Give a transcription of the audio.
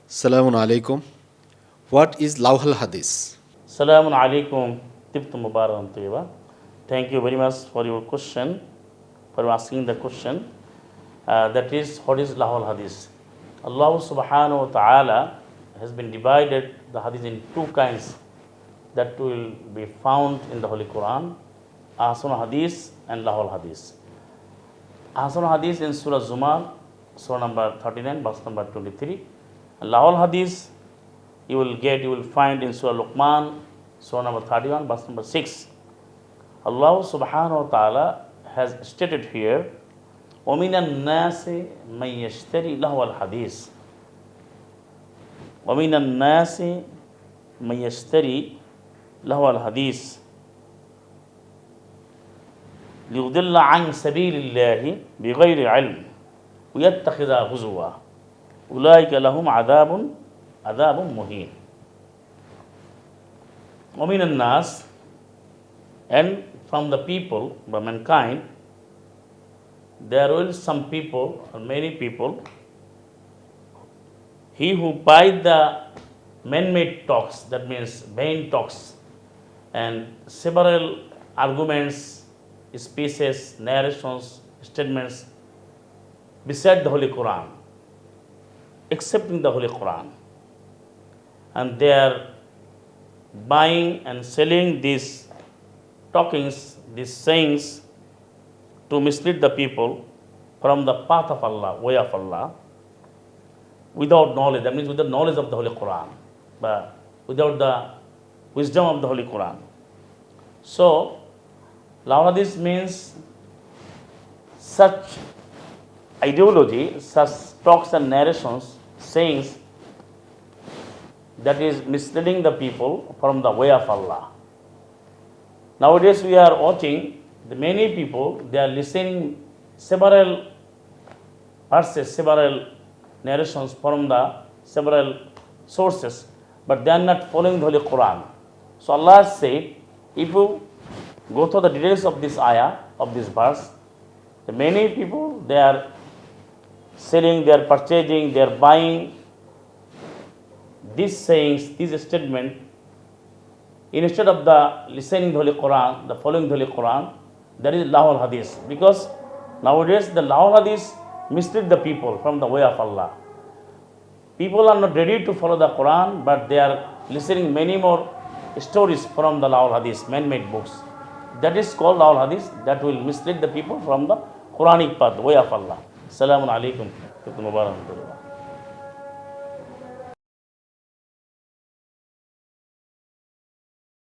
Assalamu alaikum. What is Lahwal Hadith? Assalamu alaikum. Tibtu Mubarak Tayyiba. Thank you very much for your question, for asking the question. That is, what is Lahwal Hadith? Allah subhanahu wa ta'ala has been divided the Hadith in two kinds that will be found in the Holy Quran: Ahsan Hadith and Lahwal Hadith. Ahsan Hadith in Surah Zumar, Surah number 39, verse number 23. And Lahwal Hadith you will find in Surah Luqman, Surah number 31, verse number 6. Allah subhanahu wa ta'ala has stated here, وَمِنَ النَّاسِ مَن يَشْتَرِي لَهْوَ الْحَدِيثِ وَمِنَ النَّاسِ مَن يَشْتَرِي لَهْوَ الْحَدِيثِ لِيُضِلَّ عَنْ سَبِيلِ اللَّهِ بِغَيْرِ عِلْمٍ وَيَتَّخِذَهُ هُزُوًا أُولَٰئِكَ لَهُمْ عَذَابٌ مُهِينٌ. وَمِنَ النَّاسِ, and from the people, by mankind, there will some people, or many people, he who buy the man-made talks, that means vain talks, and several arguments, speeches, narrations, statements beside the Holy Quran, excepting the Holy Quran, and they are buying and selling these talkings, these sayings, to mislead the people from the path of Allah, way of Allah, without knowledge. That means without knowledge of the Holy Quran, but without the wisdom of the Holy Quran. So, Lahwal Hadith means such ideology, such talks and narrations, sayings, that is misleading the people from the way of Allah. Nowadays we are watching the many people, they are listening several verses, several narrations from the several sources, but they are not following the Holy Quran. So Allah said, if you go through the details of this ayah, of this verse, the many people, they are selling, they are purchasing, they are buying these sayings, these statements, instead of the listening the Holy Quran, the following the Holy Quran. That is Lahwal Hadith. Because nowadays the Lahwal Hadith mislead the people from the way of Allah. People are not ready to follow the Quran, but they are listening many more stories from the Lahwal Hadith, man-made books. That is called Lahwal Hadith, that will mislead the people from the Quranic path, the way of Allah. Assalamu alaikum.